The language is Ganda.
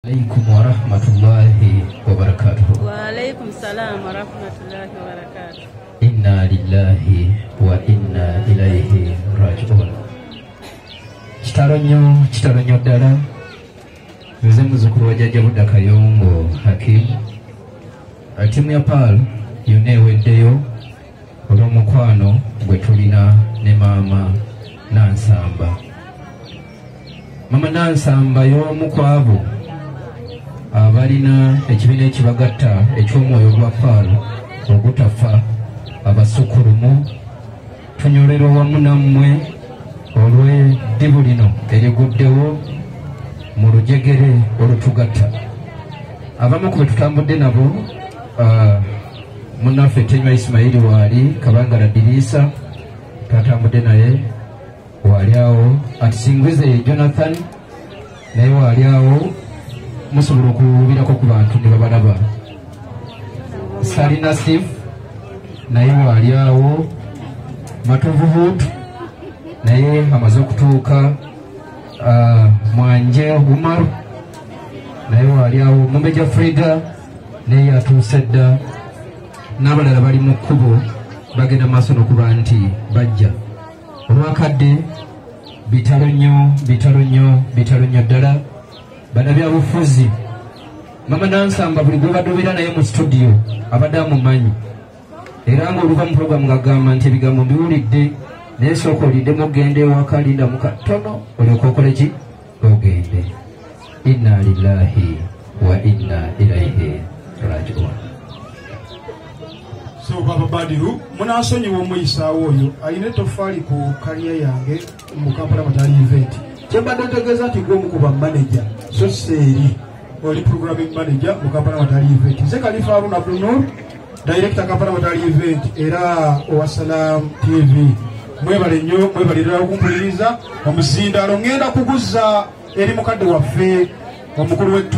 عليكم ورحمة الله وبركاته. وعليكم السلام ورحمة الله وبركاته. إنا لله وإنا إليه راجعون. Chitaronyo ddala nze muzukulu wa jjajja Budda Kayongo Hakim. Timu ya PAL yonna eweddeyo olw'omukwano gwe tulina ne maama Nansamba. Mama Nansamba y'omu ku abo abalina ekibiina ekibagatta eky'omwoyo gwa PAL ogutafa abasukulumu. Tunyolera wamu nammwe olw'eddibu lino eriguddewo mu lujegere olutugatta. Abamu ku be tutambudde nabo munnaffe Tenywa Ismaili waali, Kabangala Dirisa tatambudde naye waali awo, Atisingwize Jonathan naye waali awo. Musobola okubirako ku bantu ne babalaba. Salina Steve naye waali awo. Matuvuhutu naye amaze okutuuka. Mwanje Umaru naye waali awo. Mumbeja Frida naye atuuse dda. N'abalala bali mu kkubo bagenda maaso n'okuba nti bajja. Olwakadde bitalo nnyo ddala. Bana byabufuzi Mama Nansamba buli gwe badobera naye mu studio abadde amumanyi, era ng'oluva mu programu ng'agamba nti ebigambo mbiwulidde naye sooka oliddemu ogende ewaka, linda mu katono olyoka okole ki ogende. Inna lillahi wa inna ilaihi raji'un. So Baba Badiru munasonyiwa omuyisaawo oyo alina etoffaali ku kaliya yange mu Kampala Matali event. Kyembadde ntegeeza nti gw'omu ku bamanager so seeri oli programming manager mu Kampala Matali event. Nze Khalifa Haruna Abdul director Kampala Matali event era owa Salam TV. Mwebale nnyo, mwebalirira okumpuliriza. Omuzindaalo ngenda kuguza eri mukadde waffe omukulu w'ettu